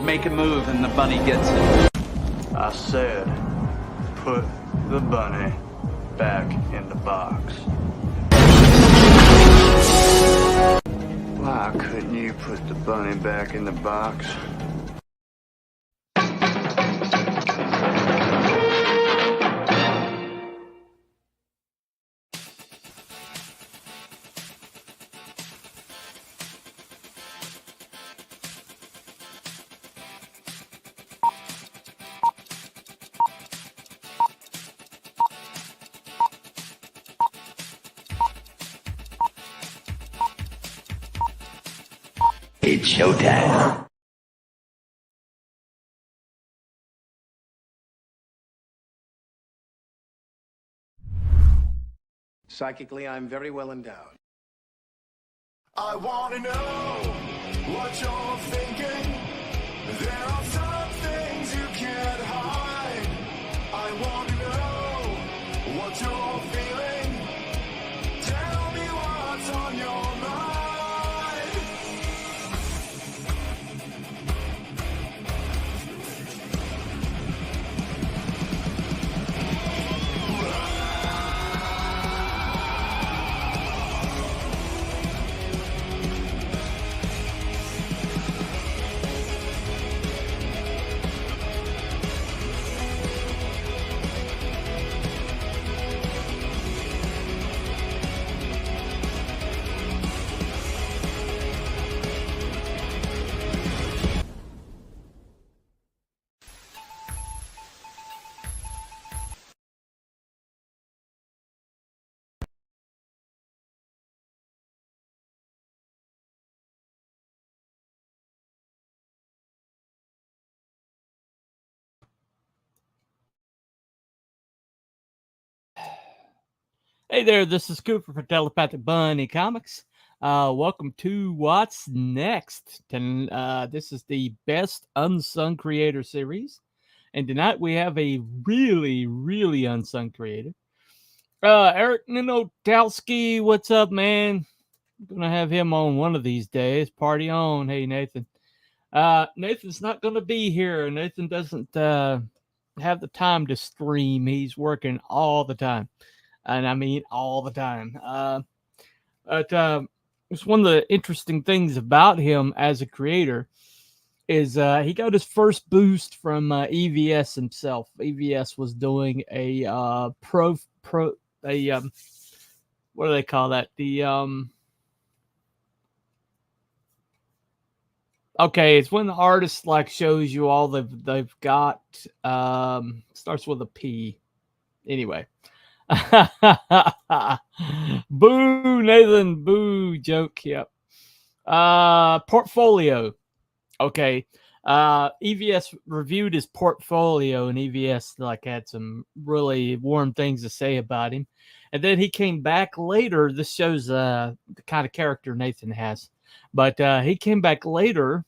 make a move and the bunny gets it. I said, put the bunny back in the box. Why couldn't you put the bunny back in the box? It's showtime. Psychically, I'm very well endowed. I want to know what you're thinking. There are some things you can't hide. I want to know what you're feeling. Tell me what's on your mind. Hey there, this is Cooper for Telepathic Bunny Comics. Welcome to What's Next. This is the Best Unsung Creator series. And tonight we have a really unsung creator. Eric Ninotalski, what's up, man? Gonna have him on one of these days. Party on. Hey, Nathan. Nathan's not gonna be here. Nathan doesn't have the time to stream. He's working all the time. And I mean all the time. But it's one of the interesting things about him as a creator is he got his first boost from EVS himself. EVS was doing a what do they call that? Okay, it's when the artist like shows you all they've got. Starts with a P. Anyway. Boo, Nathan. Boo, joke. Yep. Portfolio. Okay. EVS reviewed his portfolio, and EVS like had some really warm things to say about him. And then he came back later. This shows the kind of character Nathan has. But he came back later.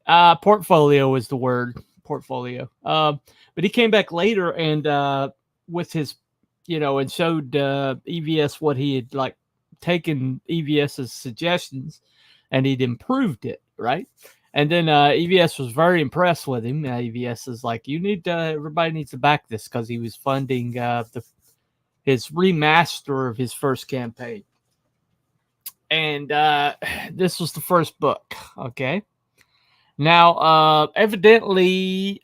Portfolio is the word. Portfolio. But he came back later and with his, and showed EVS what he had like taken EVS's suggestions, and he'd improved it, right? And then EVS was very impressed with him. EVS is like, everybody needs to back this because he was funding his remaster of his first campaign, and this was the first book. Okay, now evidently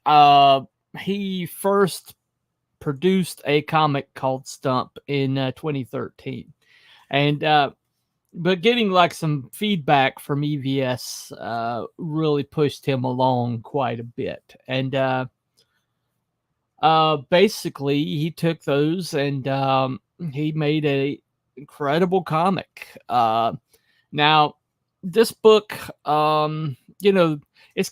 he first produced a comic called Stump in 2013, and but getting like some feedback from EVS really pushed him along quite a bit. And basically he took those and he made a incredible comic. Now this book, it's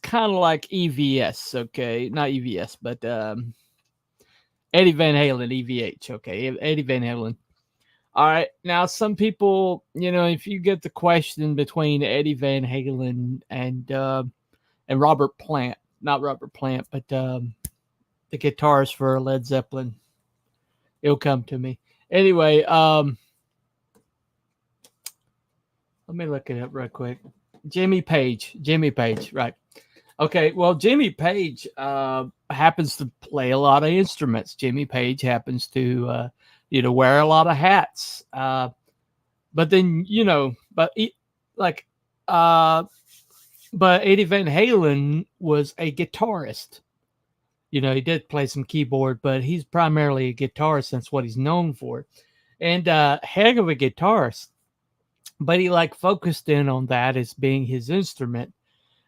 kind of like EVS, okay? Not EVS, but Eddie Van Halen, EVH, okay? Eddie Van Halen. All right. Now, some people, if you get the question between Eddie Van Halen and Robert Plant, not Robert Plant, but the guitarist for Led Zeppelin, it'll come to me. Anyway, let Let me look it up real quick. Jimmy Page, right? Okay, well, Jimmy Page happens to play a lot of instruments. Jimmy Page happens to, wear a lot of hats. But then, like, but Eddie Van Halen was a guitarist. He did play some keyboard, but he's primarily a guitarist. That's what he's known for. And heck of a guitarist. But he focused in on that as being his instrument.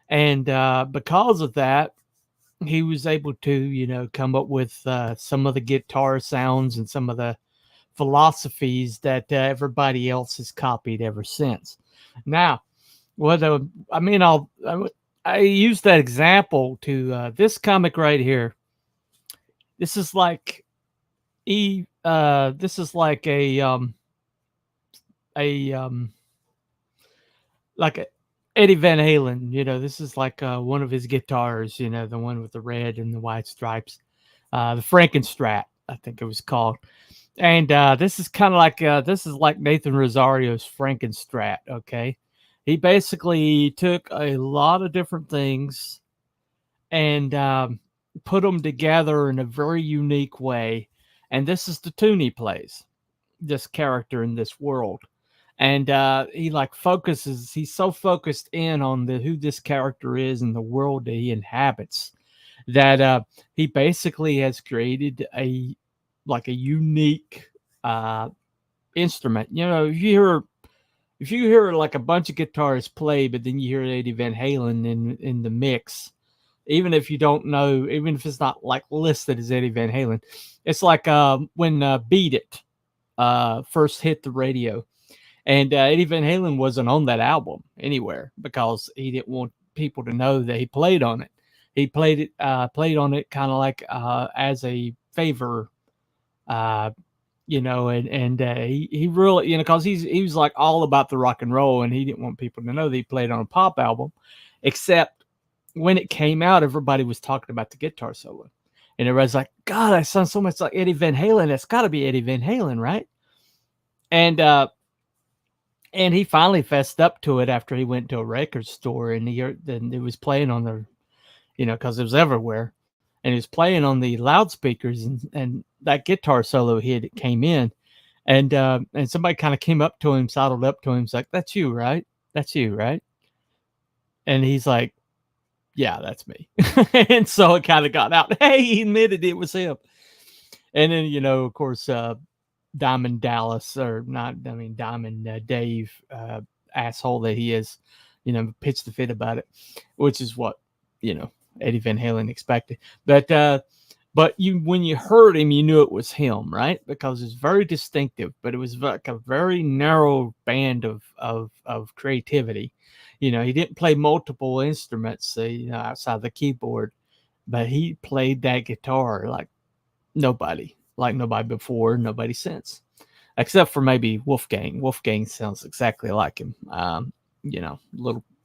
And because of that, he was able to, come up with some of the guitar sounds and some of the philosophies that everybody else has copied ever since. Now, I use that example to this comic right here. This is like this is like like a Eddie Van Halen. This is like one of his guitars. The one with the red and the white stripes, the Frankenstrat, I think it was called. And this is kind of like Nathan Rosario's Frankenstrat. Okay, he basically took a lot of different things and put them together in a very unique way. And this is the tune he plays, this character in this world. And he focuses, he's so focused in on who this character is and the world that he inhabits that he basically has created a unique instrument. If you hear like a bunch of guitarists play, but then you hear Eddie Van Halen in the mix, even if you don't know, even if it's not listed as Eddie Van Halen, it's like when Beat It first hit the radio. And Eddie Van Halen wasn't on that album anywhere because he didn't want people to know that he played on it. He played on it kind of like as a favor, and he really, because he was like all about the rock and roll, and he didn't want people to know that he played on a pop album. Except when it came out, everybody was talking about the guitar solo, and everybody's like, "God, that sounds so much like Eddie Van Halen. That's got to be Eddie Van Halen, right?" And he finally fessed up to it after he went to a record store and then it was playing on the, because it was everywhere, and he was playing on the loudspeakers, and that guitar solo hit, it came in, and somebody kind of came up to him, sidled up to him, was like, "That's you, right? That's you, right?" And he's like, "Yeah, that's me." And so it kind of got out. Hey, he admitted it was him. And then, of course, Diamond Dallas, Diamond Dave, asshole that he is, pitched a fit about it, which is what, Eddie Van Halen expected. But when you heard him, you knew it was him, right? Because it's very distinctive, but it was like a very narrow band of creativity. He didn't play multiple instruments, outside the keyboard, but he played that guitar like nobody before, nobody since, except for maybe Wolfgang. Wolfgang sounds exactly like him.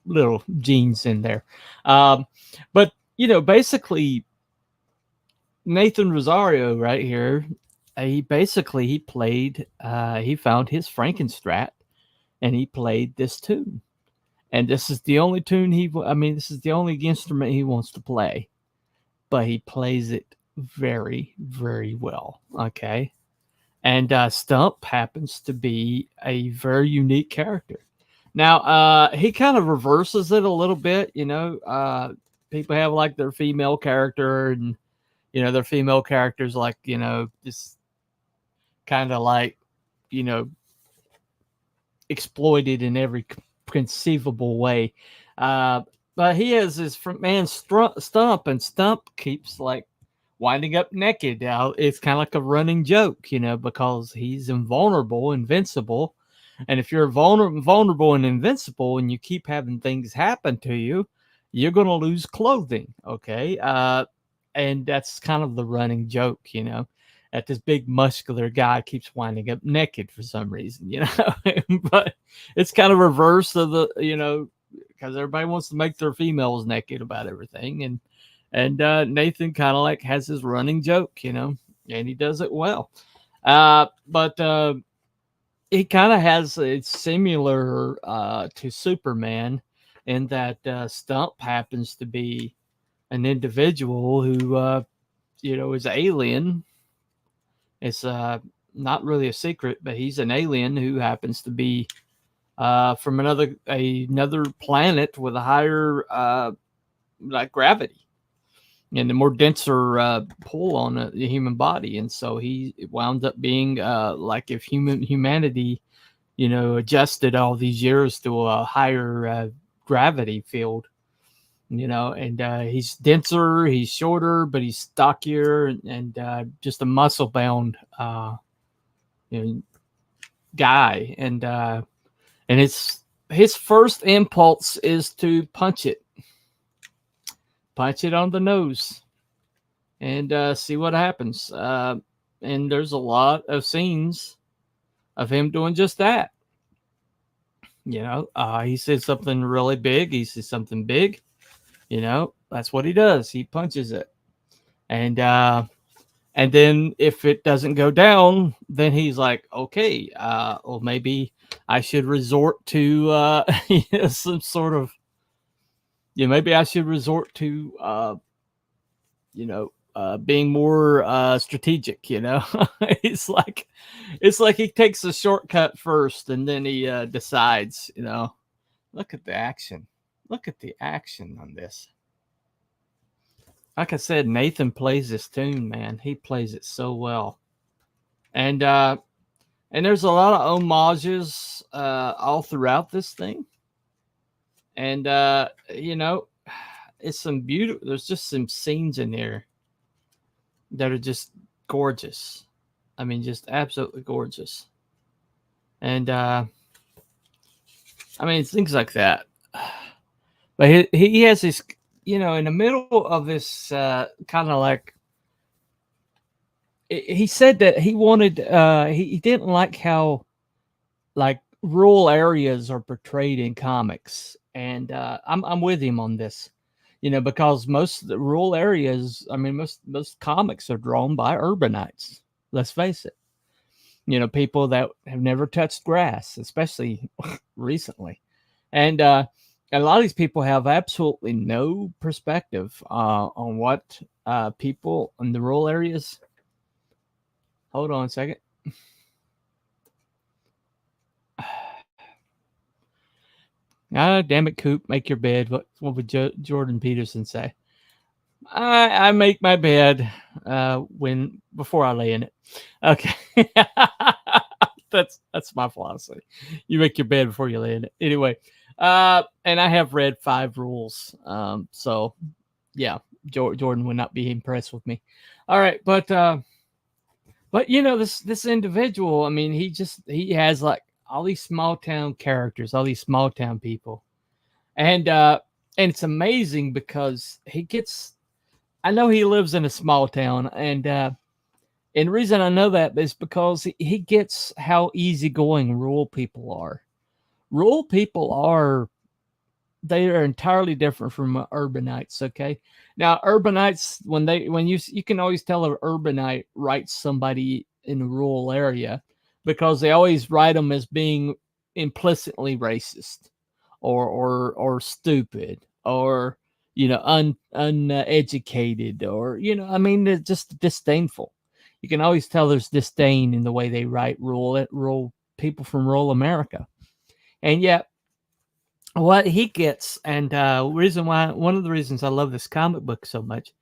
Little genes in there. But basically Nathan Rosario right here, he played, he found his Frankenstrat and he played this tune. And this is the only tune this is the only instrument he wants to play, but he plays it very, very well. Okay. And Stump happens to be a very unique character. Now, he kind of reverses it a little bit. People have like their female character, and, their female characters like, this kind of like, exploited in every conceivable way. But he has his man Stump, and Stump keeps like winding up naked. It's kind of like a running joke, because he's invulnerable, invincible. And if you're vulnerable and invincible and you keep having things happen to you, you're going to lose clothing. Okay. And that's kind of the running joke, that this big muscular guy keeps winding up naked for some reason, but it's kind of reverse of the, because everybody wants to make their females naked about everything. And Nathan kind of like has his running joke, and he does it well. But he kind of has it's similar to Superman in that Stump happens to be an individual who is alien. It's not really a secret, but he's an alien who happens to be from another planet with a higher like gravity and a more denser pull on the human body, and so he wound up being like if humanity, adjusted all these years to a higher gravity field, and he's denser, he's shorter, but he's stockier and just a muscle bound guy, and it's his first impulse is to punch it on the nose and see what happens. And there's a lot of scenes of him doing just that. He says something really big. He says something big. That's what he does. He punches it. And then if it doesn't go down, then he's like, okay, well, maybe I should resort to some sort of, maybe I should resort to, being more strategic. It's like he takes a shortcut first, and then he decides. Look at the action. Look at the action on this. Like I said, Nathan plays this tune, man. He plays it so well, and there's a lot of homages all throughout this thing, and it's some beautiful. There's just some scenes in there that are just gorgeous. I mean, just absolutely gorgeous, and I mean things like that. But he has this, in the middle of this kind of like, he said that he wanted, he didn't like how like rural areas are portrayed in comics. And I'm with him on this, because most of the rural areas, I mean, most comics are drawn by urbanites. Let's face it. People that have never touched grass, especially recently. And a lot of these people have absolutely no perspective on what people in the rural areas. Hold on a second. Ah, damn it, Coop, make your bed. What would Jordan Peterson say? I make my bed before I lay in it. Okay. That's my philosophy. You make your bed before you lay in it. Anyway, and I have read 5 rules. So yeah, Jordan would not be impressed with me. All right, but this individual, I mean, he has like all these small town characters, all these small town people, and it's amazing because I know he lives in a small town, and the reason I know that is because he gets how easygoing rural people are. Rural people they are entirely different from urbanites. Okay. Now urbanites, when you can always tell an urbanite writes somebody in a rural area because they always write them as being implicitly racist or stupid or, uneducated or, I mean, they're just disdainful. You can always tell there's disdain in the way they write rural people from rural America. And yet what he gets, and one of the reasons I love this comic book so much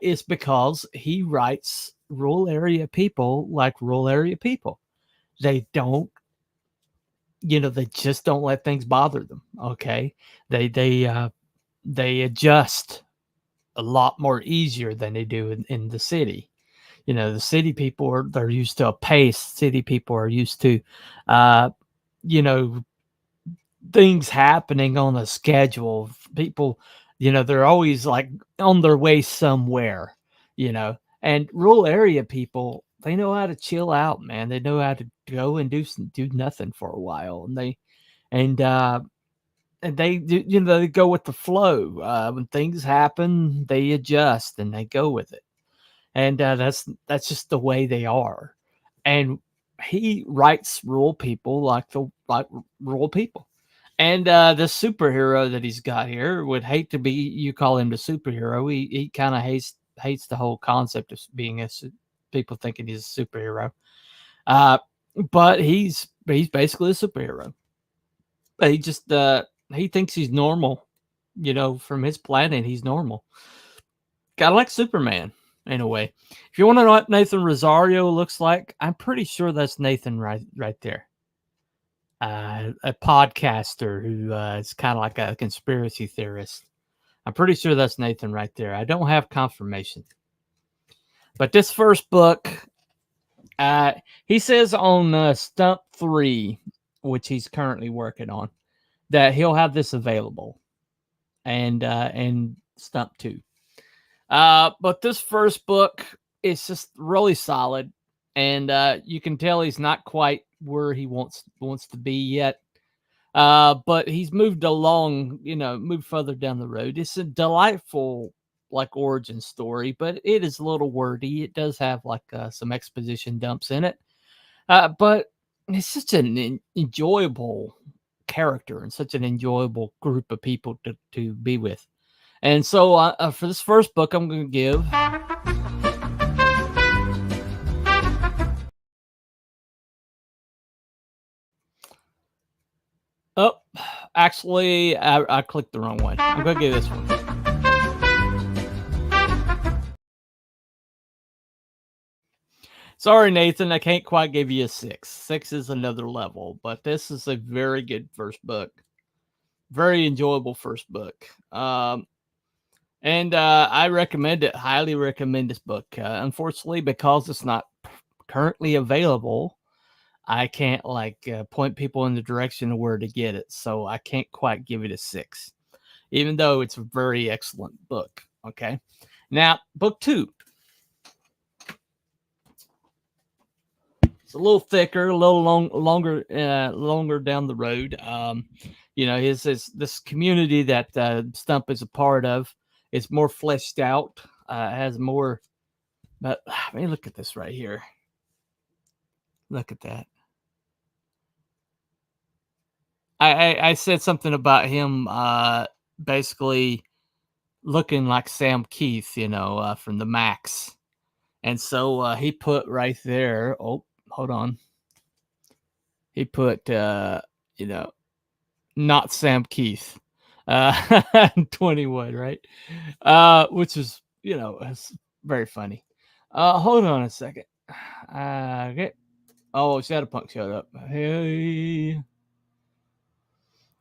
is because he writes rural area people like rural area people. They don't, they just don't let things bother them. Okay. They adjust a lot more easier than they do in the city. The city people they're used to a pace. City people are used to, things happening on a schedule. People, they're always like on their way somewhere, and rural area people, they know how to chill out, man. They know how to go and do nothing for a while. And they do, they go with the flow. When things happen, they adjust and they go with it. And that's just the way they are. And he writes rural people like rural people. And the superhero that he's got here would hate to be you call him the superhero. He kind of hates the whole concept of being people thinking he's a superhero. But he's basically a superhero. He just he thinks he's normal. From his planet, he's normal. Kind of like Superman in a way. If you want to know what Nathan Rosario looks like, I'm pretty sure that's Nathan right there. A podcaster who is kind of like a conspiracy theorist. I'm pretty sure that's Nathan right there. I don't have confirmation. But this first book, he says on Stump 3, which he's currently working on, that he'll have this available. And Stump 2. But this first book is just really solid. And you can tell he's not quite where he wants to be yet. But he's moved along, moved further down the road. It's a delightful origin story, but it is a little wordy. It does have some exposition dumps in it. But it's such an enjoyable character and such an enjoyable group of people to be with. And so for this first book, I'm going to give oh, actually, I clicked the wrong one. I'm going to give this one. Sorry, Nathan, I can't quite give you a 6. 6 is another level, but this is a very good first book. Very enjoyable first book. And I recommend it. Highly recommend this book. Unfortunately, because it's not currently available, I can't point people in the direction of where to get it. So I can't quite give it a 6, even though it's a very excellent book. Okay. Now, book 2. It's a little thicker, a little longer down the road. This community that Stump is a part of is more fleshed out. Has more. But I mean, look at this right here. Look at that. I said something about him basically looking like Sam Keith, from the Max. And so he put right there. Oh, hold on. He put, not Sam Keith, 21, right? Which is, it's very funny. Hold on a second. Okay. Oh, Shadowpunk showed up. Hey.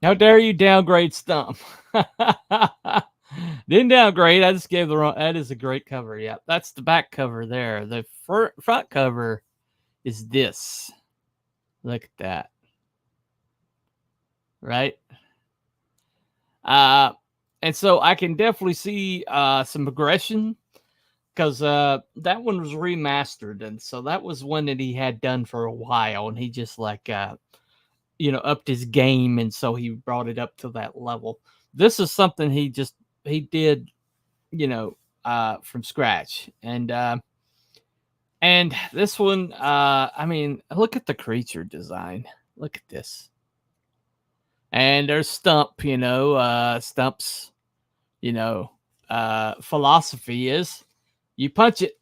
How dare you downgrade Stump? Didn't downgrade. I just gave the wrong. That is a great cover. Yeah, that's the back cover there. The front cover is this. Look at that. Right? And so I can definitely see some aggression because that one was remastered. And so that was one that he had done for a while. And he just upped his game. And so he brought it up to that level. This is something he did, from scratch. And this one, I mean, look at the creature design. Look at this. And there's Stump, Stump's, philosophy is you punch it.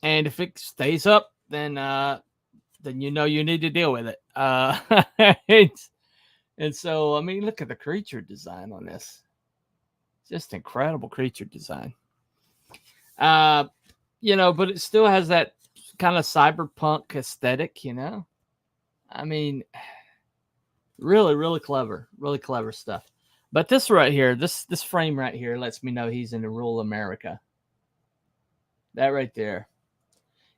And if it stays up, then you need to deal with it. And so, I mean, look at the creature design on this. Just incredible creature design. But it still has that kind of cyberpunk aesthetic, I mean, really, really clever stuff. But this right here, this frame right here lets me know he's in rural America. That right there.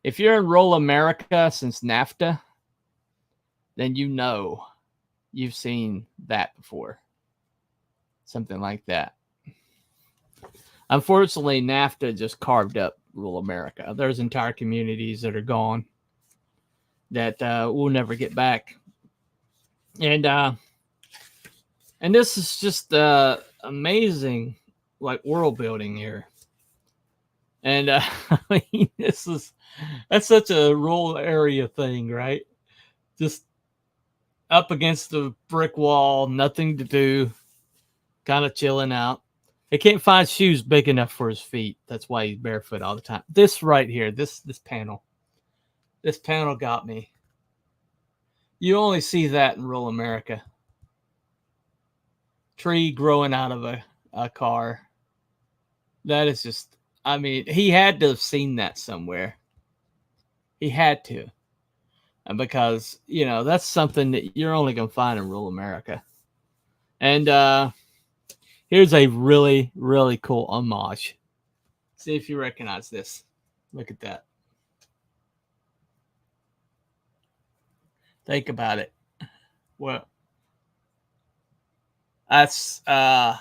If you're in rural America since NAFTA, then you've seen that before. Something like that. Unfortunately, NAFTA just carved up rural America. There's entire communities that are gone that we'll never get back. And this is just amazing, world building here. And I mean, that's such a rural area thing, right? just up against the brick wall, nothing to do, kind of chilling out. He can't find shoes big enough for his feet. That's why he's barefoot all the time. This right here, this panel got me. You only see that in rural America. Tree growing out of a car. That is just, I mean, he had to have seen that somewhere. He had to. And because, you know, that's something that you're only going to find in rural America. And here's a really, really cool homage. See if you recognize this. Look at that. Think about it. Well, that's a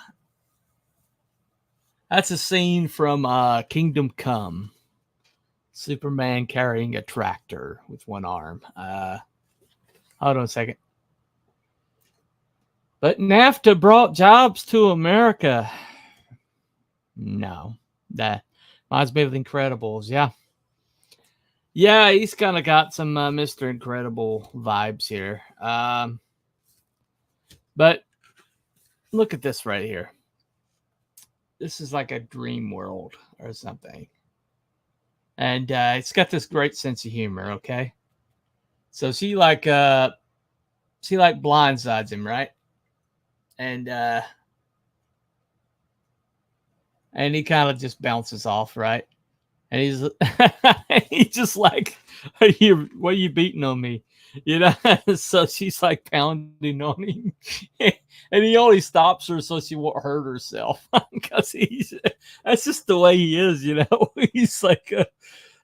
scene from Kingdom Come. Superman carrying a tractor with one arm. Hold on a second. But NAFTA brought jobs to America. No, that reminds me of The Incredibles. Yeah. Yeah, he's kind of got some Mr. Incredible vibes here. But look at this right here. This is like a dream world or something. And it's got this great sense of humor, okay? So she blindsides him, right? And he kind of just bounces off, right? And he's just like, what are you beating on me? You know? So she's like pounding on him. And he only stops her so she won't hurt herself. Because that's just the way he is, you know? He's like,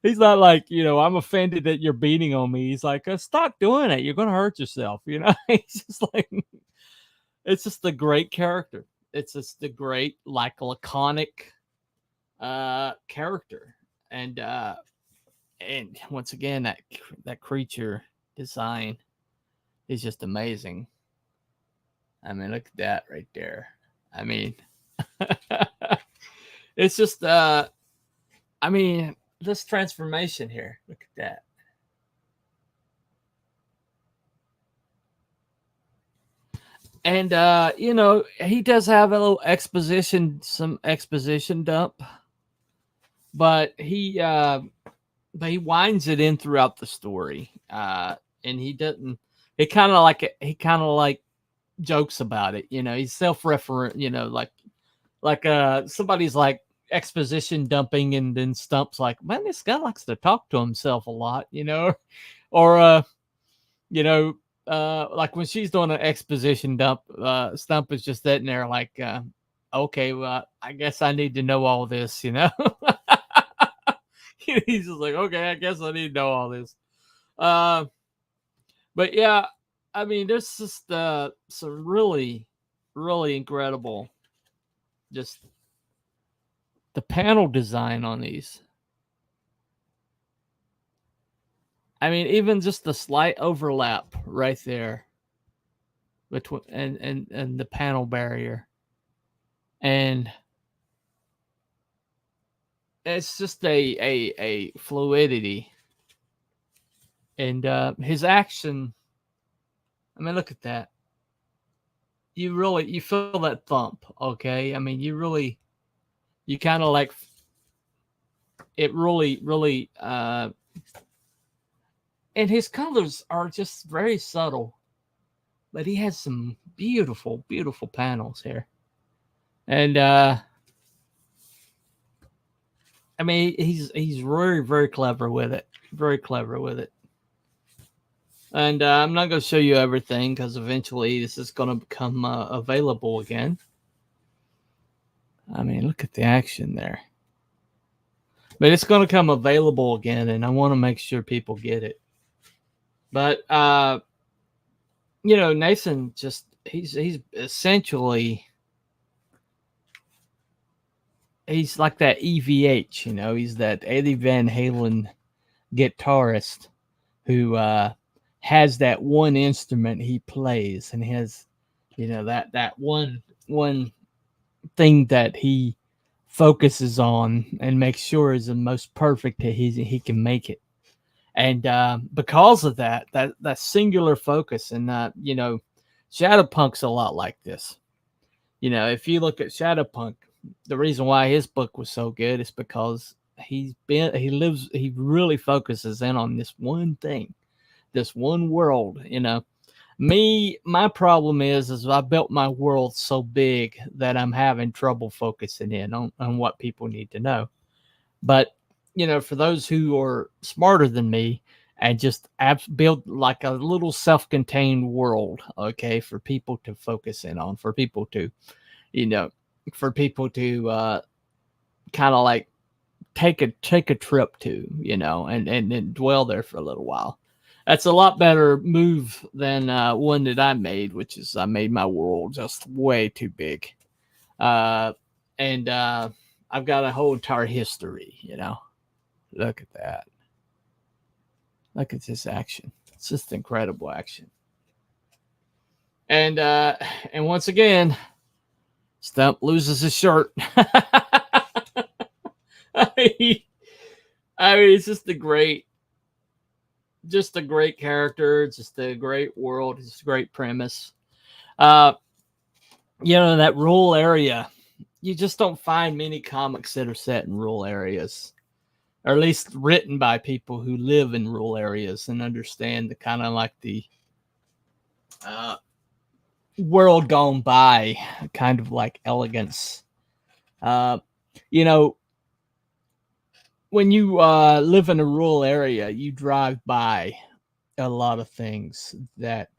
he's not like, you know, I'm offended that you're beating on me. He's like, stop doing it. You're going to hurt yourself, you know? He's just like, it's just a great character. It's just the great, like, laconic character. And once again, that creature design is just amazing. I mean, look at that right there. I mean, it's just, I mean, this transformation here. Look at that. And, you know, he does have a little some exposition dump. But he winds it in throughout the story. And he kind of like jokes about it. You know, he's self-referent, you know, like somebody's like exposition dumping, and then Stump's like, man, this guy likes to talk to himself a lot, you know, or you know, like when she's doing an exposition dump, Stump is just sitting there like, okay, well, I guess I need to know all this, you know. He's just like, okay, I guess I need to know all this. But yeah, I mean, there's just some really, really incredible, just the panel design on these. I mean, even just the slight overlap right there between and the panel barrier, and it's just a fluidity. And his action, I mean, look at that. You feel that thump, okay? I mean, you kind of like it really and his colors are just very subtle, but he has some beautiful, beautiful panels here. And I mean, he's very, very clever with it. Very clever with it. And I'm not going to show you everything because eventually this is going to become available again. I mean, look at the action there. But it's going to come available again, and I want to make sure people get it. But, you know, Nathan he's essentially, he's like that EVH, you know, he's that Eddie Van Halen guitarist who has that one instrument he plays, and has, you know, that one thing that he focuses on and makes sure is the most perfect that he can make it. And because of that singular focus, and Shadowpunk's a lot like this. If you look at Shadowpunk, the reason why his book was so good is because he really focuses in on this one thing, this one world. My problem is I built my world so big that I'm having trouble focusing in on what people need to know. But for those who are smarter than me and just build like a little self-contained world, okay, for people to focus in on, for people to kind of like take a trip to, and dwell there for a little while. That's a lot better move than one that I made, which is I made my world just way too big. And I've got a whole entire history, Look at that. Look at this action. It's just incredible action. And once again, Stump loses his shirt. I mean, it's just a great character, just a great world, just a great premise. That rural area, you just don't find many comics that are set in rural areas, or at least written by people who live in rural areas and understand the kind of like the world gone by kind of like elegance. When you live in a rural area, you drive by a lot of things that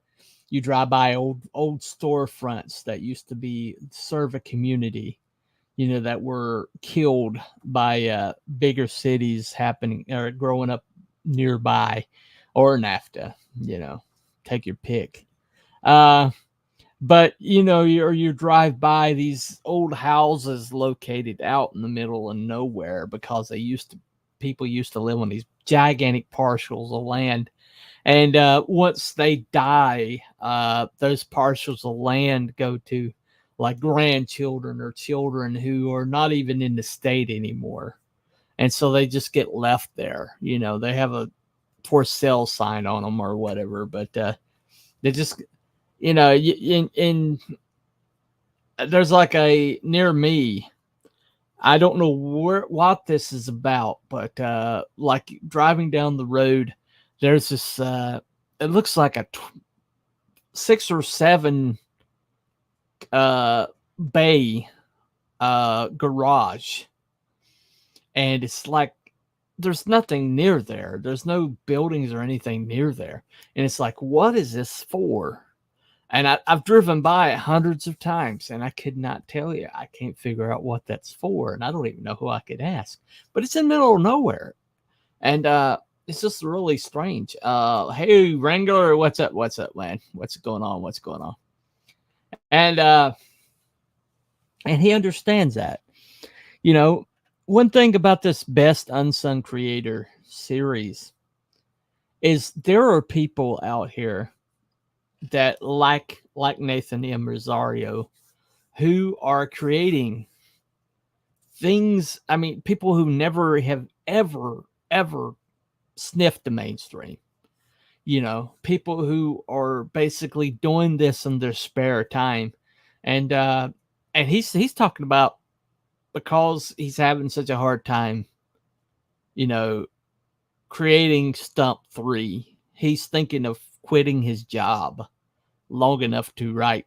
you drive by old storefronts that used to serve a community, that were killed by bigger cities happening or growing up nearby, or NAFTA, take your pick. But you drive by these old houses located out in the middle of nowhere because people used to live on these gigantic parcels of land. And once they die, those parcels of land go to like grandchildren or children who are not even in the state anymore. And so they just get left there. They have a for sale sign on them or whatever, but they just, in there's like a near me. I don't know what this is about, but like driving down the road, there's this, it looks like a 6 or 7 bay garage. And it's like, there's nothing near there. There's no buildings or anything near there. And it's like, what is this for? And I've driven by it hundreds of times, and I could not tell you. I can't figure out what that's for, and I don't even know who I could ask. But it's in the middle of nowhere, and it's just really strange. Hey, Wrangler, what's up? What's up, man? What's going on? What's going on? And he understands that. One thing about this Best Unsung Creator series is there are people out here that like Nathan M. Rosario, who are creating things. I mean, people who never have ever sniffed the mainstream. People who are basically doing this in their spare time, and he's talking about because he's having such a hard time, creating Stump 3. He's thinking of quitting his job long enough to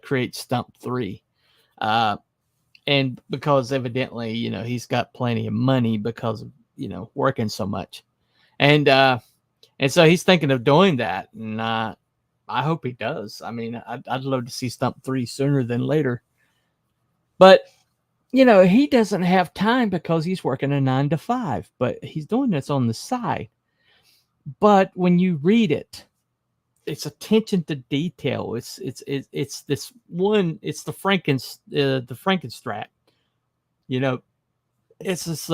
create Stump 3. And because evidently, he's got plenty of money because of, working so much. And so he's thinking of doing that. And I hope he does. I mean, I'd love to see Stump 3 sooner than later. But, he doesn't have time because he's working a 9-to-5, but he's doing this on the side. But when you read it, it's attention to detail. It's this one. It's the Frankenstrat. It's this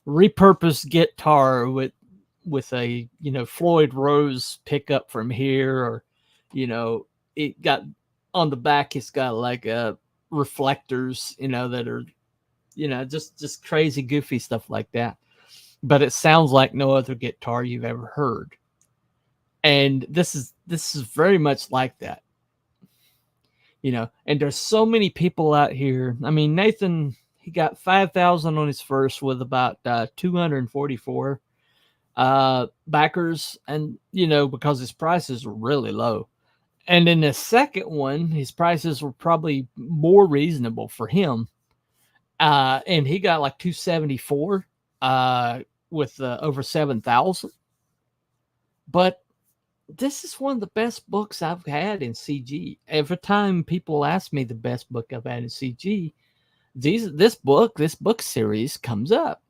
repurposed guitar with a Floyd Rose pickup from here, or it got on the back. It's got like reflectors, that are just crazy goofy stuff like that. but it sounds like no other guitar you've ever heard. And this is very much like that. And there's so many people out here. I mean, Nathan, he got 5,000 on his first with about 244 backers, and because his prices were really low. And in the second one, his prices were probably more reasonable for him, and he got like 274 with over 7,000. But this is one of the best books I've had in CG. Every time people ask me the best book I've had in CG, this book series comes up.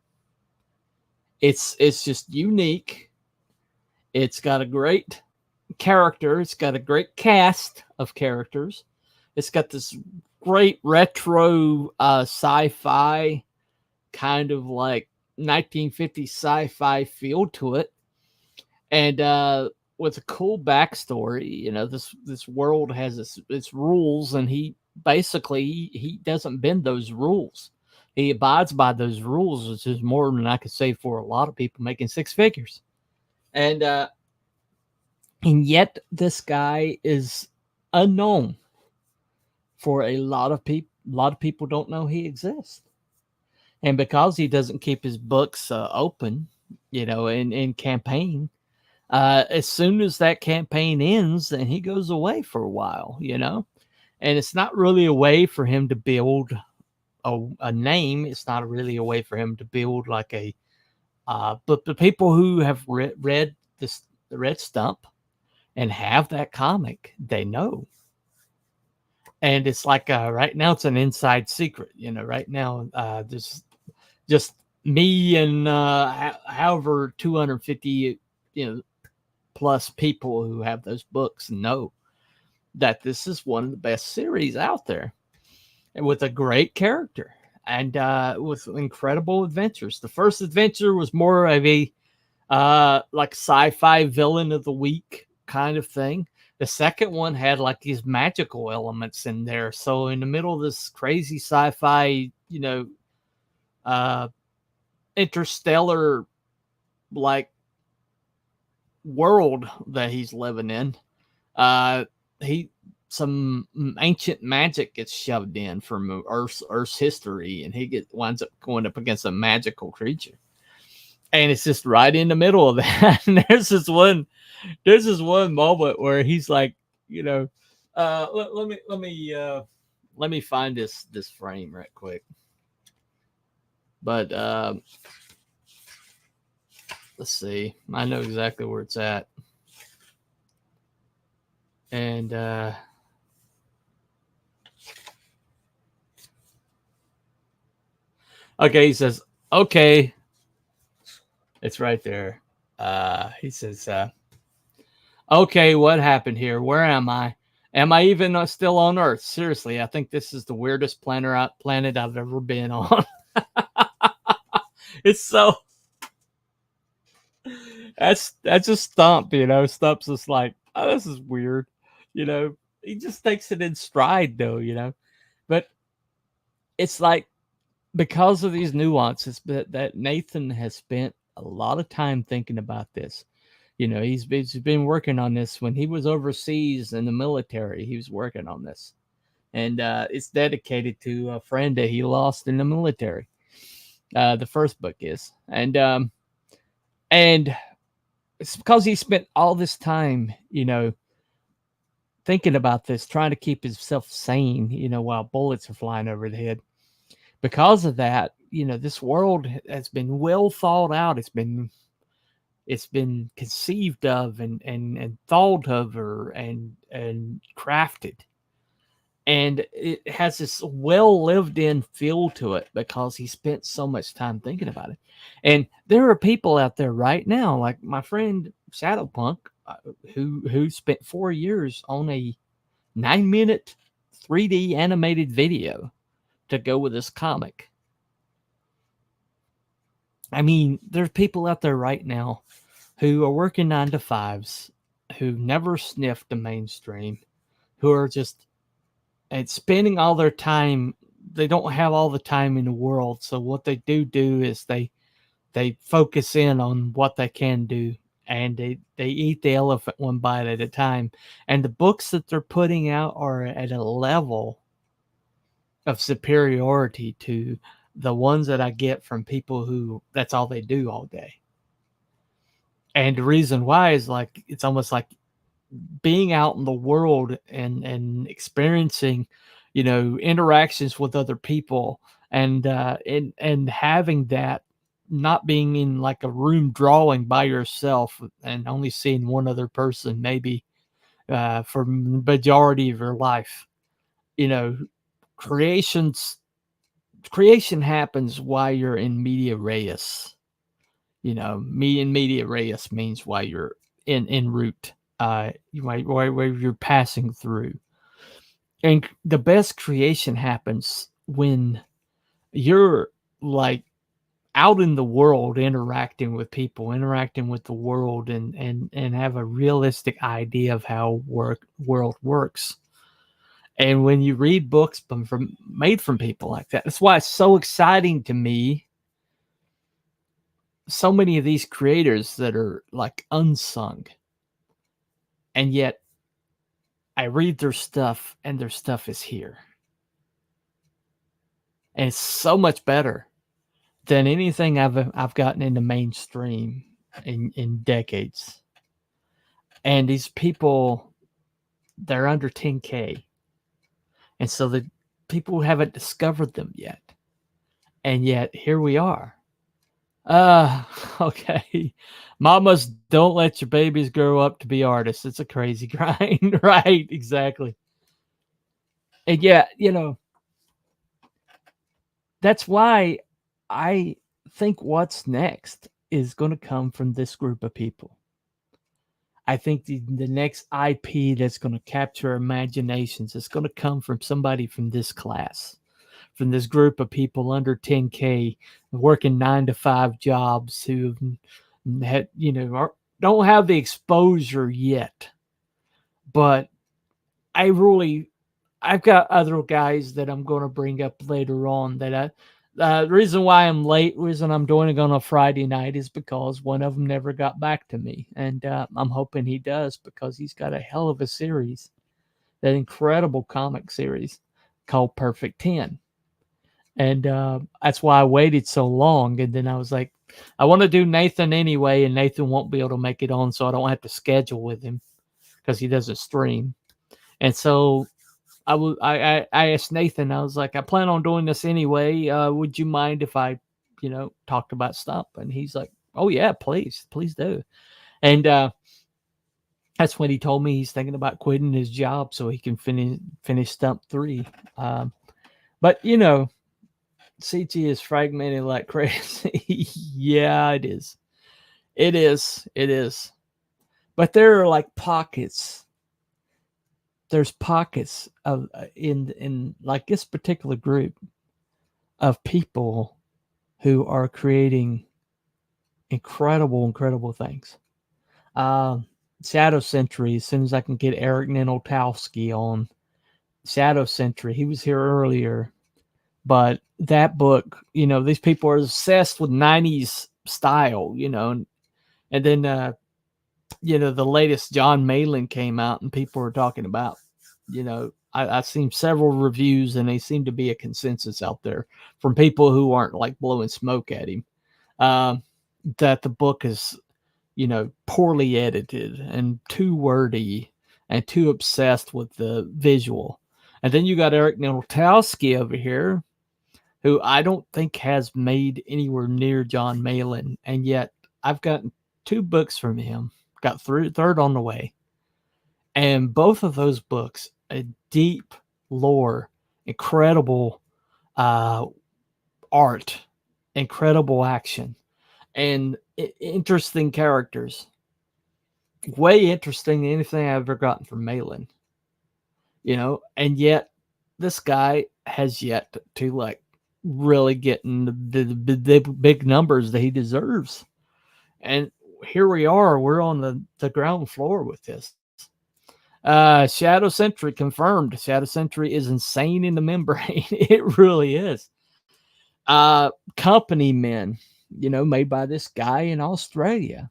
It's just unique. It's got a great character. It's got a great cast of characters. It's got this great retro sci-fi kind of like 1950s sci-fi feel to it, and with a cool backstory. This world has its rules, and he doesn't bend those rules. He abides by those rules, which is more than I could say for a lot of people making six figures. And yet this guy is unknown for a lot of people. A lot of people don't know he exists. And because he doesn't keep his books open, in campaign, as soon as that campaign ends, then he goes away for a while, and it's not really a way for him to build a name. It's not really a way for him to build like but the people who have read Stump and have that comic, they know. And it's like right now it's an inside secret. Right now there's just me and however 250 plus people who have those books know that this is one of the best series out there, and with a great character and with incredible adventures. The first adventure was more of a like sci-fi villain of the week kind of thing. The second one had like these magical elements in there. So in the middle of this crazy sci-fi, interstellar like world that he's living in, some ancient magic gets shoved in from Earth's history, and he winds up going up against a magical creature. And it's just right in the middle of that. And there's this one moment where he's like, let me find this frame right quick. But let's see. I know exactly where it's at. And okay, he says, okay. It's right there. He says, okay, what happened here? Where am I? Am I even still on Earth? Seriously, I think this is the weirdest planet I've ever been on. It's so... That's just Stump, Stump's just like, oh, this is weird. He just takes it in stride, though, But it's like, because of these nuances that Nathan has spent a lot of time thinking about this. He's been working on this when he was overseas in the military. He was working on this, and it's dedicated to a friend that he lost in the military. The first book is, and it's because he spent all this time, thinking about this, trying to keep himself sane, while bullets are flying over the head. Because of that, this world has been well thought out. It's been conceived of and thought of and crafted. And it has this well lived in feel to it because he spent so much time thinking about it. And there are people out there right now, like my friend Shadowpunk, who spent 4 years on a 9-minute 3D animated video to go with this comic. I mean, there's people out there right now who are working 9-to-5s, who never sniffed the mainstream, who are just spending all their time. They don't have all the time in the world. So what they do is they They focus in on what they can do, and they eat the elephant one bite at a time. And the books that they're putting out are at a level of superiority to the ones that I get from people who that's all they do all day. And the reason why is like it's almost like being out in the world and experiencing, interactions with other people, and having that, not being in like a room drawing by yourself and only seeing one other person maybe for the majority of your life. You know, creations creation happens while you're in media res. Me in media res means while you're in route, where you're passing through. And the best creation happens when you're like out in the world, interacting with people, interacting with the world, and have a realistic idea of how world works. And when you read books made from people like that, that's why it's so exciting to me. So many of these creators that are like unsung, and yet I read their stuff, and their stuff is here, and it's so much better than anything I've gotten into mainstream in decades. And these people, they're under 10K, and so the people haven't discovered them yet, and yet here we are. Okay. Mamas, don't let your babies grow up to be artists. It's a crazy grind, right? Exactly. And yeah, that's why I think what's next is going to come from this group of people. I think the next IP that's going to capture imaginations is going to come from somebody from this class, from this group of people under 10K, working 9-to-5 jobs who had, don't have the exposure yet. But I've got other guys that I'm going to bring up later on that the reason why I'm late, reason I'm doing it on a Friday night is because one of them never got back to me. And I'm hoping he does, because he's got a hell of a series, that incredible comic series called Perfect 10. And that's why I waited so long. And then I was like, I want to do Nathan anyway, and Nathan won't be able to make it on, so I don't have to schedule with him because he doesn't stream. And so I asked Nathan, I was like, I plan on doing this anyway. Would you mind if I, talked about Stump? And he's like, oh yeah, please do. And that's when he told me he's thinking about quitting his job so he can finish Stump 3. But CG is fragmented like crazy. Yeah, it is. It is. But there are like pockets. There's pockets of in like this particular group of people who are creating incredible things. Shadow Sentry, as soon as I can get Eric Ninotowski on Shadow Sentry, he was here earlier. But that book, these people are obsessed with 90s style, and then, the latest John Malin came out, and people were talking about, I've seen several reviews, and they seem to be a consensus out there from people who aren't like blowing smoke at him, that the book is, poorly edited and too wordy and too obsessed with the visual. And then you got Eric Ninotowski over here, who I don't think has made anywhere near John Malin. And yet I've gotten 2 books from him, got third on the way. And both of those books, a deep lore, incredible art, incredible action, and interesting characters. Way interesting than anything I've ever gotten from Malin. And yet this guy has yet to like really getting the big numbers that he deserves. And here we are, we're on the ground floor with this. Shadow Sentry confirmed. Shadow Sentry is insane in the membrane. It really is. Company Men. made by this guy in Australia.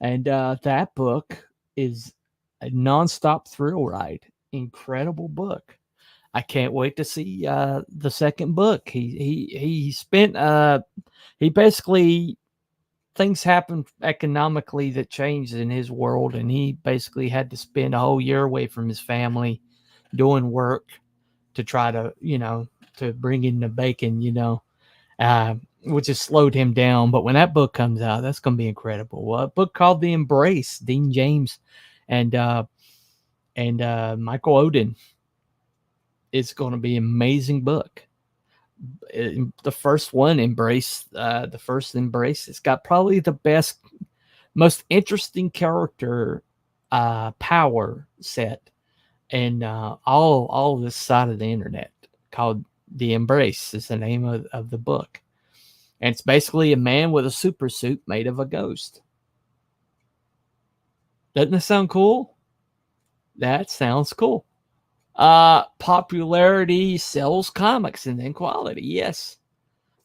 And that book is a nonstop thrill ride. Incredible book. I can't wait to see the second book. He spent he basically, things happened economically that changed in his world, and he basically had to spend a whole year away from his family doing work to try to to bring in the bacon, which has slowed him down. But when that book comes out, that's going to be incredible. A book called The Embrace, Dean James and Michael Oden. It's going to be an amazing book. The first one, Embrace, the first Embrace, it's got probably the best, most interesting character power set in all this side of the internet. Called The Embrace is the name of the book. And it's basically a man with a super suit made of a ghost. Doesn't that sound cool? That sounds cool. Popularity sells comics, and then quality, yes.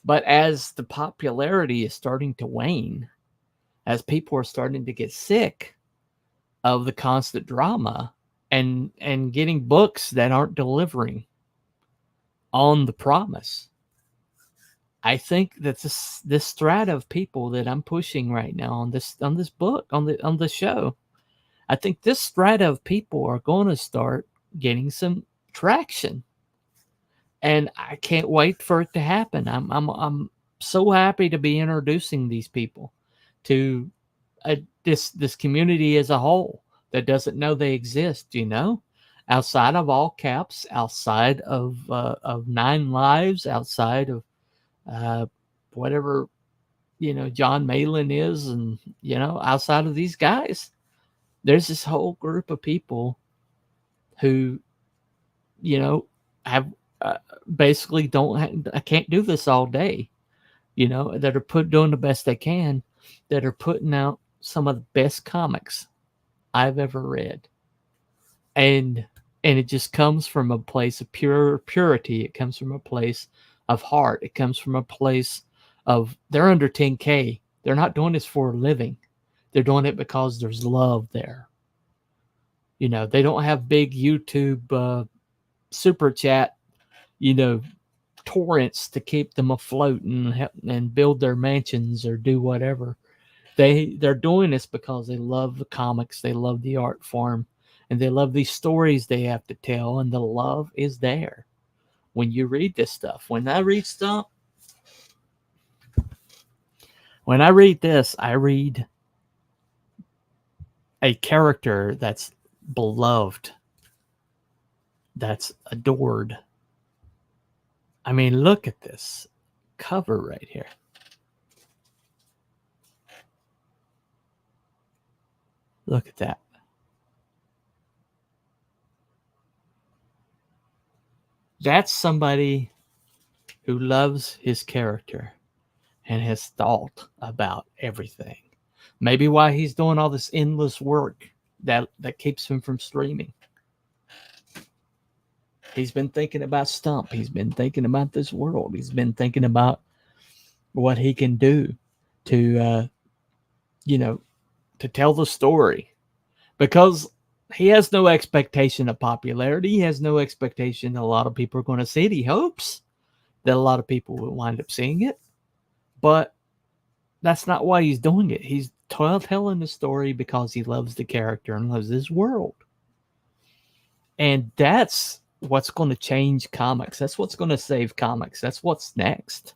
But as the popularity is starting to wane, as people are starting to get sick of the constant drama and getting books that aren't delivering on the promise, I think that this strata of people that I'm pushing right now on this book, on the show, I think this strata of people are going to start getting some traction, and I can't wait for it to happen. I'm so happy to be introducing these people to this community as a whole that doesn't know they exist. Outside of All Caps, outside of 9 Lives, outside of whatever John Malin is, and outside of these guys, there's this whole group of people who have basically I can't do this all day, that are doing the best they can, that are putting out some of the best comics I've ever read, and it just comes from a place of purity. It comes from a place of heart. It comes from a place of, they're under 10K. They're not doing this for a living. They're doing it because there's love there. They don't have big YouTube super chat, torrents to keep them afloat and build their mansions or do whatever. They're doing this because they love the comics, they love the art form, and they love these stories they have to tell, and the love is there when you read this stuff. When I read Stump, when I read this, I read a character that's beloved, that's adored. I mean, look at this cover right here. Look at that. That's somebody who loves his character and has thought about everything. Maybe why he's doing all this endless work that keeps him from streaming. He's been thinking about Stump. He's been thinking about this world. He's been thinking about what he can do to, to tell the story, because he has no expectation of popularity. He has no expectation that a lot of people are going to see it. He hopes that a lot of people will wind up seeing it, but that's not why he's doing it. He's telling the story because he loves the character and loves his world. And that's what's going to change comics. That's what's going to save comics. That's what's next,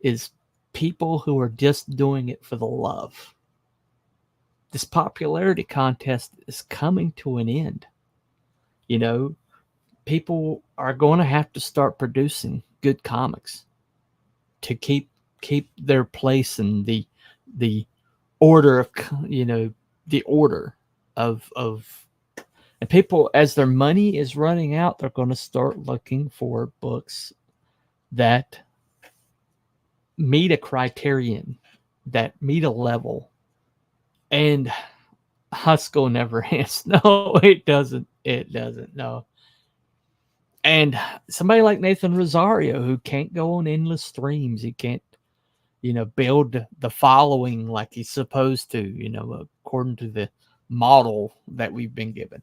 is people who are just doing it for the love. This popularity contest is coming to an end. People are going to have to start producing good comics to keep their place in the order of, the order of and people, as their money is running out, they're going to start looking for books that meet a criterion, that meet a level. And Husko never ends. No, it doesn't. It doesn't. No. And somebody like Nathan Rosario, who can't go on endless streams, he can't build the following like he's supposed to, according to the model that we've been given.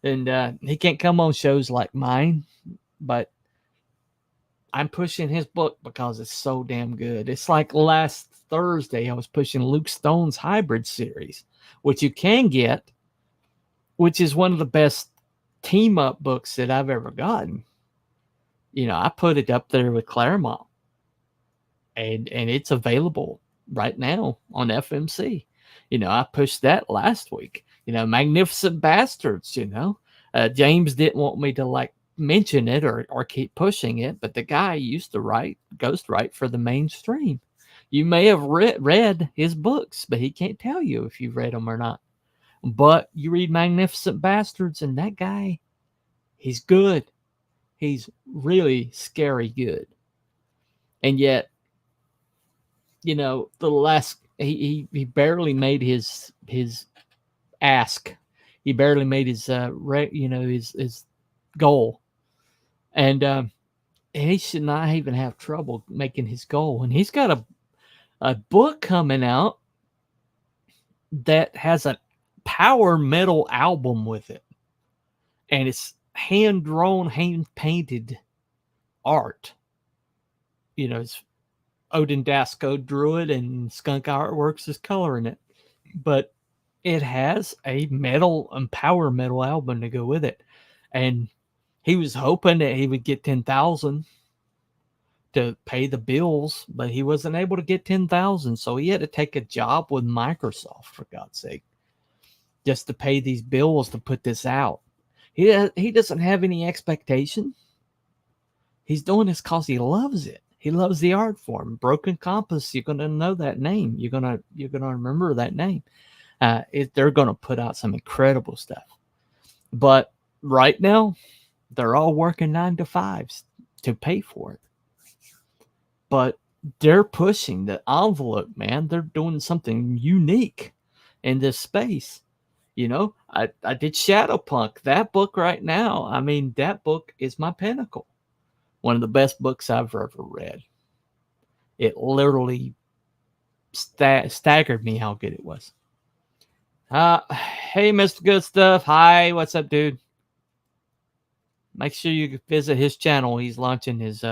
And he can't come on shows like mine, but I'm pushing his book because it's so damn good. It's like last Thursday, I was pushing Luke Stone's Hybrid series, which you can get, which is one of the best team up books that I've ever gotten. I put it up there with Claremont, and it's available right now on FMC. I pushed that last week. Magnificent Bastards. James didn't want me to mention it or keep pushing it, but the guy used to ghostwrite for the mainstream. You may have read his books, but he can't tell you if you've read them or not. But you read Magnificent Bastards, and that guy, he's good. He's really scary good. And yet, the last he barely made his ask. He barely made his his goal. And he should not even have trouble making his goal. And he's got a book coming out that has a power metal album with it. And it's hand-drawn, hand-painted art. It's Odin Dasko drew it, and Skunk Artworks is coloring it. But it has a metal and power metal album to go with it. And he was hoping that he would get 10,000 to pay the bills, but he wasn't able to get 10,000. So he had to take a job with Microsoft, for God's sake, just to pay these bills to put this out. He doesn't have any expectation. He's doing this because he loves it. He loves the art form. Broken Compass, you're gonna know that name. You're gonna remember that name. They're gonna put out some incredible stuff. But right now, they're all working 9 to 5s to pay for it. But they're pushing the envelope, man. They're doing something unique in this space. I did Shadowpunk. That book right now, that book is my pinnacle. One of the best books I've ever read. It literally staggered me how good it was. Hey, Mr. Good Stuff. Hi, what's up, dude? Make sure you visit his channel. He's launching his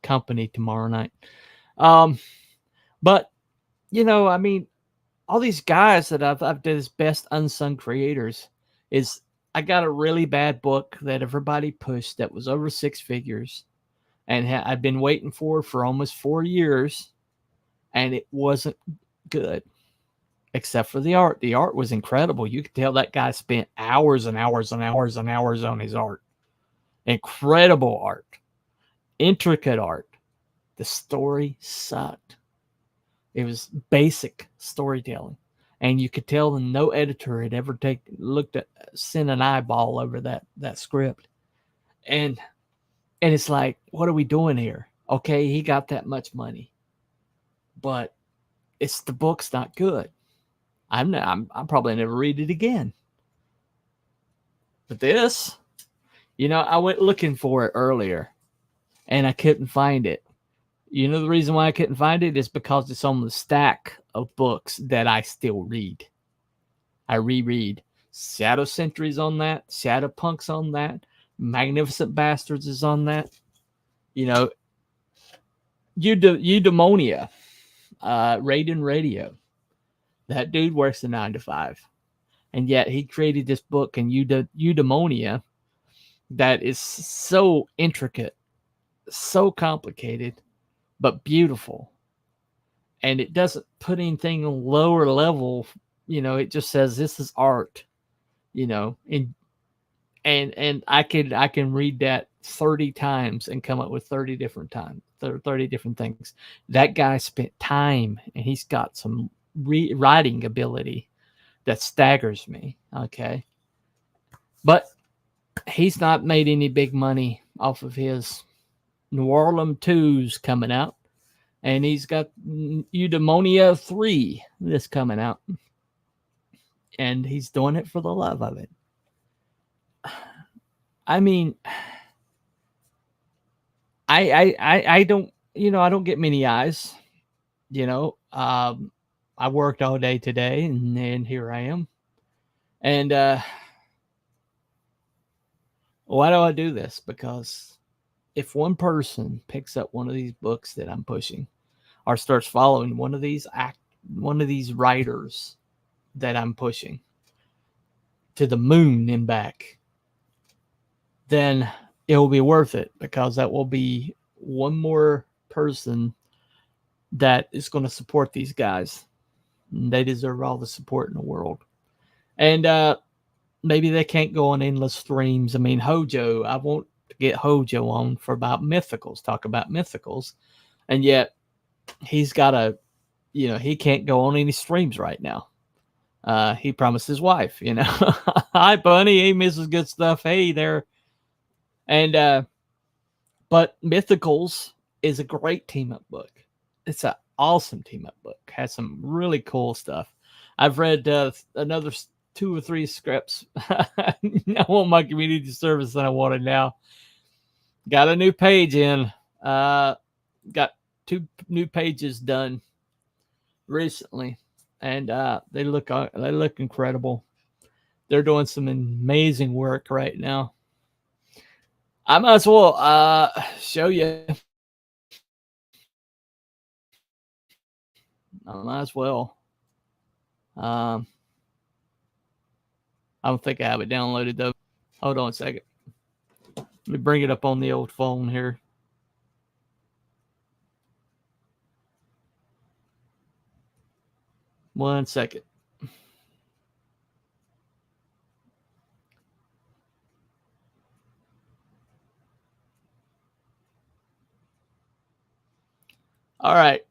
company tomorrow night. But all these guys that I've did as best unsung creators is I got a really bad book that everybody pushed that was over 6 figures, and I've been waiting for almost 4 years, and it wasn't good. Except for the art. The art was incredible. You could tell that guy spent hours and hours and hours and hours on his art. Incredible art. Intricate art. The story sucked. It was basic storytelling. And you could tell that no editor had ever sent an eyeball over that script. And it's like, what are we doing here? Okay, he got that much money. But the book's not good. I'm probably never read it again. But this, I went looking for it earlier, and I couldn't find it. The reason why I couldn't find it is because it's on the stack of books that I still read. I reread. Shadow Sentry's on that. Shadowpunk's on that. Magnificent Bastards is on that. Eudaimonia, Raiden Radio. That dude works a 9 to 5. And yet he created this book in Eudaimonia that is so intricate, so complicated, but beautiful. And it doesn't put anything lower level. It just says this is art. And I can read that 30 times and come up with 30 different things. That guy spent time, and he's got some writing ability that staggers me. Okay. But he's not made any big money off of his New Orleans 2s coming out. And he's got Eudaimonia 3 that's coming out. And he's doing it for the love of it. I don't, I don't get many eyes. I worked all day today, and then here I am. And why do I do this? Because if one person picks up one of these books that I'm pushing, or starts following one of these writers that I'm pushing to the moon and back, then it will be worth it, because that will be one more person that is going to support these guys. And they deserve all the support in the world. And maybe they can't go on endless streams. I mean, Hojo, I want to get Hojo on for about mythicals, talk about mythicals. And yet he's got he can't go on any streams right now. He promised his wife, hi, Bunny. Hey, Mrs. Good Stuff. Hey there. And, but Mythicals is a great team up book. It's an awesome team up book. Has some really cool stuff. I've read another 2 or 3 scripts. I want my community service that I wanted now. Got a new page in. Got 2 new pages done recently, and they look incredible. They're doing some amazing work right now. I might as well show you. I might as well. I don't think I have it downloaded though. Hold on a second. Let me bring it up on the old phone here. One second. All right.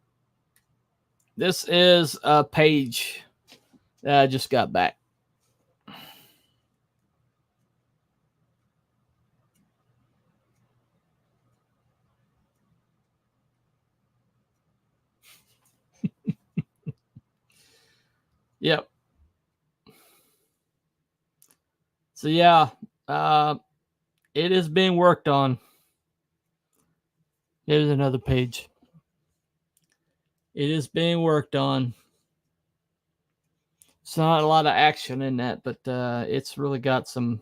This is a page that I just got back. Yep. So yeah, it is being worked on. Here's another page. It is being worked on. It's not a lot of action in that, but it's really got some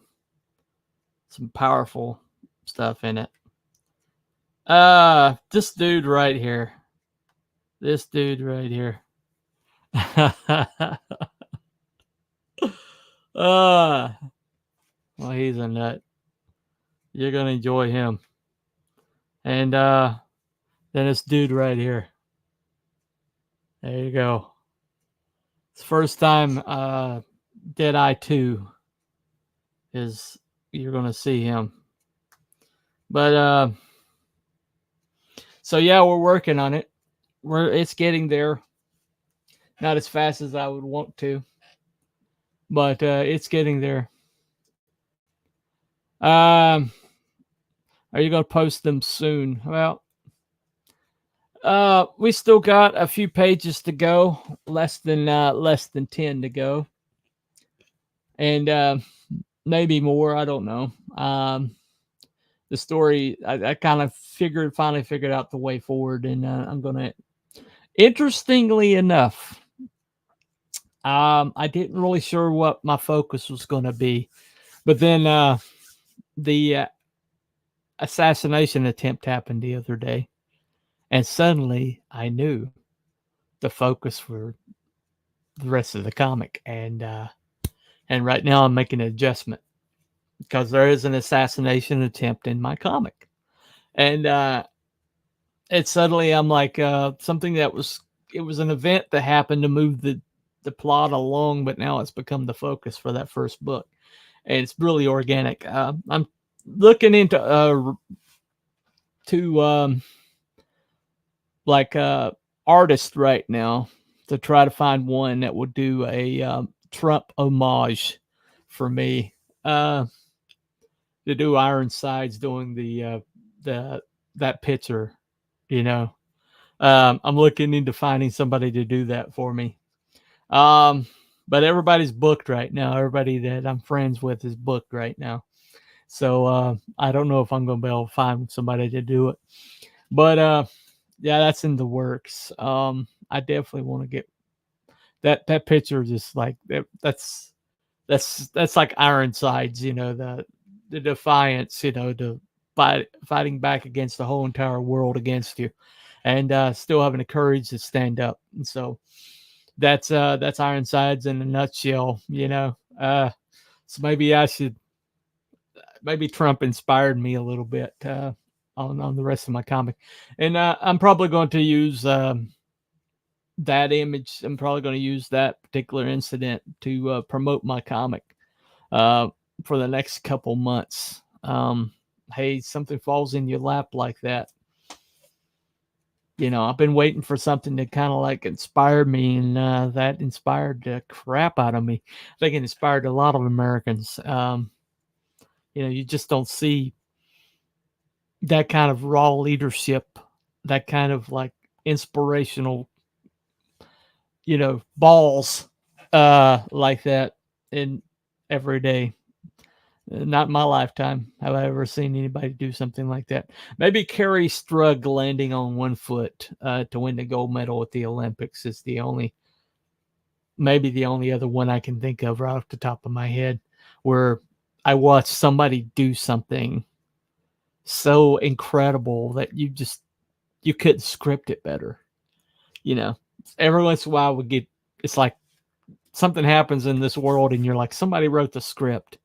powerful stuff in it. This dude right here. This dude right here. Well, he's a nut. You're gonna enjoy him. And then this dude right here. There you go. It's the first time Deadeye 2 is you're gonna see him. But so yeah, we're working on it. It's getting there. Not as fast as I would want to, but it's getting there. Are you gonna post them soon? Well, we still got a few pages to go, less than 10 to go, and maybe more. I don't know. The story, I kind of finally figured out the way forward, and I'm gonna. Interestingly enough, I didn't really sure what my focus was going to be, but then the assassination attempt happened the other day, and suddenly I knew the focus for the rest of the comic, and right now I'm making an adjustment because there is an assassination attempt in my comic, and it's suddenly I'm like something that was an event that happened to move the plot along, but now it's become the focus for that first book, and it's really organic. I'm looking into artists right now to try to find one that would do a Trump homage for me. To do Ironsides doing that picture, I'm looking into finding somebody to do that for me. But everybody's booked right now. Everybody that I'm friends with is booked right now. So I don't know if I'm going to be able to find somebody to do it. But yeah, that's in the works. I definitely want to get that picture. Just like that's like Ironsides, the defiance, the fighting back against the whole entire world against you, and still having the courage to stand up. And so that's Ironsides in a nutshell. So maybe Trump inspired me a little bit on the rest of my comic, and I'm probably going to use that image. I'm probably going to use that particular incident to promote my comic uh, for the next couple months. Hey, something falls in your lap like that. I've been waiting for something to kind of like inspire me, and that inspired the crap out of me. I think it inspired a lot of Americans. You just don't see that kind of raw leadership, that kind of like inspirational, balls like that in every day. Not in my lifetime have I ever seen anybody do something like that. Maybe Carrie Strug landing on one foot to win the gold medal at the Olympics is maybe the only other one I can think of right off the top of my head where I watched somebody do something so incredible that you couldn't script it better. Every once in a while it's like something happens in this world and you're like, somebody wrote the script.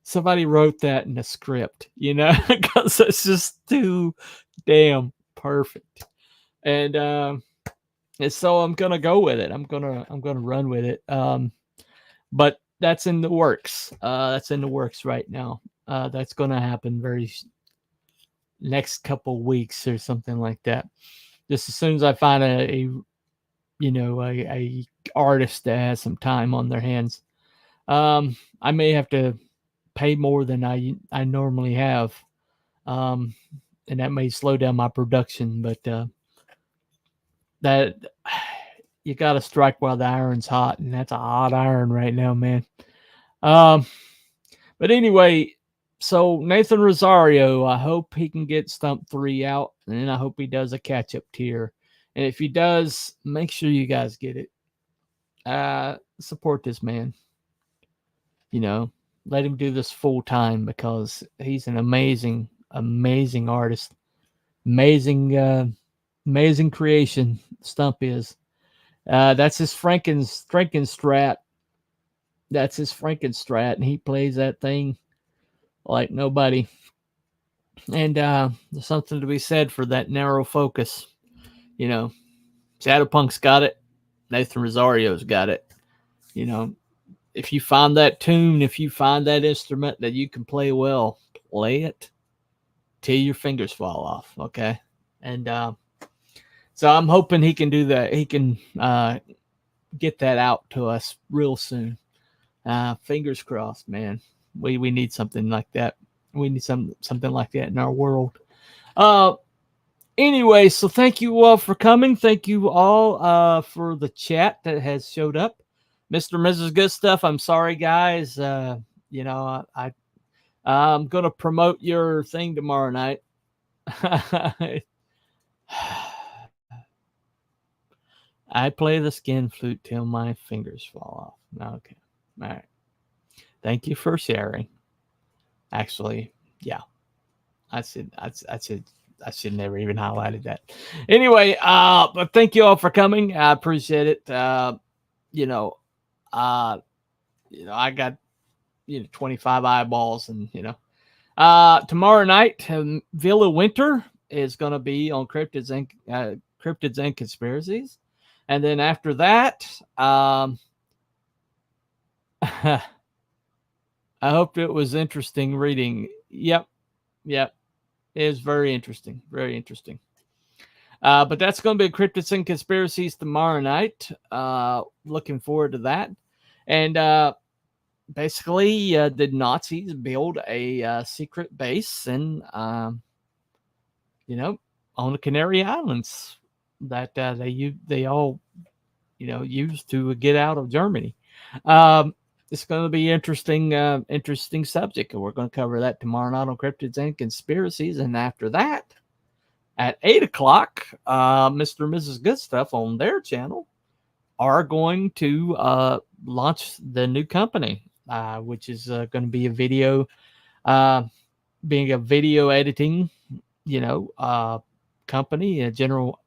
Somebody wrote that in the script, because it's just too damn perfect. And so I'm gonna go with it. I'm gonna run with it. But that's in the works. That's in the works right now. That's gonna happen next couple weeks or something like that. Just as soon as I find a artist that has some time on their hands. I may have to pay more than I normally have, and that may slow down my production. But that you got to strike while the iron's hot, and that's a hot iron right now, man. But anyway, so Nathan Rosario, I hope he can get Stump 3 out, and I hope he does a catch-up tier. And if he does, make sure you guys get it. Support this man. Let him do this full time because he's an amazing, amazing artist. Amazing creation. Stump is. That's his Frankenstrat. That's his Frankenstrat, and he plays that thing like nobody. And there's something to be said for that narrow focus. Shadowpunk's got it. Nathan Rosario's got it. If you find that tune, if you find that instrument that you can play well, play it till your fingers fall off. Okay. And so I'm hoping he can do that. He can get that out to us real soon. Fingers crossed, man. We need something like that. We need something like that in our world. Anyway, so thank you all for coming. Thank you all for the chat that has showed up. Mr. and Mrs. Good Stuff, I'm sorry, guys. I'm going to promote your thing tomorrow night. I play the skin flute till my fingers fall off. Okay. All right. Thank you for sharing. Actually, yeah. I should never even highlighted that. Anyway, but thank you all for coming. I appreciate it. I got 25 eyeballs, and tomorrow night Villa Winter is going to be on Cryptids and Conspiracies, and then after that I hope it was interesting reading. Yep, it was very interesting, very interesting. But that's going to be Cryptids and Conspiracies tomorrow night. Looking forward to that. And basically, the Nazis build a secret base on the Canary Islands that they all used to get out of Germany. It's going to be interesting subject, and we're going to cover that tomorrow night on Cryptids and Conspiracies. And after that, at 8 o'clock, Mr. and Mrs. Good Stuff on their channel are going to launch the new company, which is going to be a video, being a video editing, company, a general.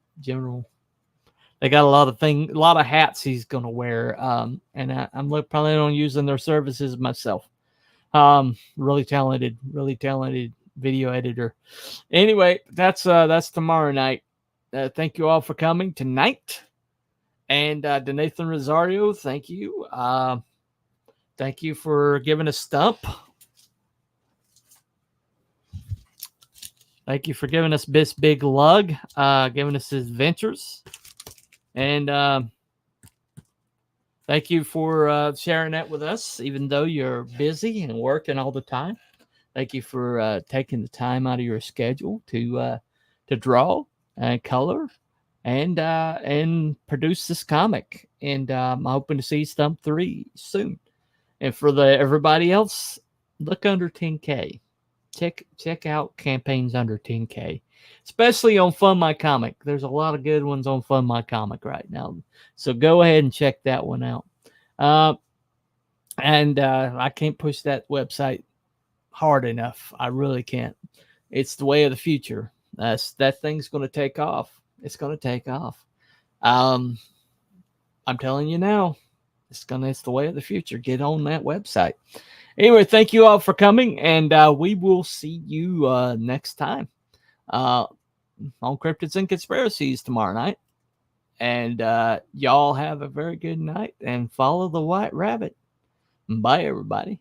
They got a lot of hats he's going to wear, and I'm planning on using their services myself. Really talented video editor. Anyway, that's tomorrow night. Thank you all for coming tonight. And to Nathan Rosario, thank you. Thank you for giving us Stump. Thank you for giving us this big lug, giving us his adventures. And thank you for sharing that with us, even though you're busy and working all the time. Thank you for taking the time out of your schedule to draw and color and produce this comic. And I'm hoping to see Stump 3 soon. And for everybody else, look under 10K. Check out campaigns under 10K, especially on Fund My Comic. There's a lot of good ones on Fund My Comic right now, so go ahead and check that one out. And I can't push that website hard enough. I really can't. It's the way of the future. That thing's going to take off. It's going to take off. I'm telling you now, it's the way of the future. Get on that website. Anyway, thank you all for coming, and we will see you next time on Cryptids and Conspiracies tomorrow night. And y'all have a very good night, and follow the White Rabbit. Bye, everybody.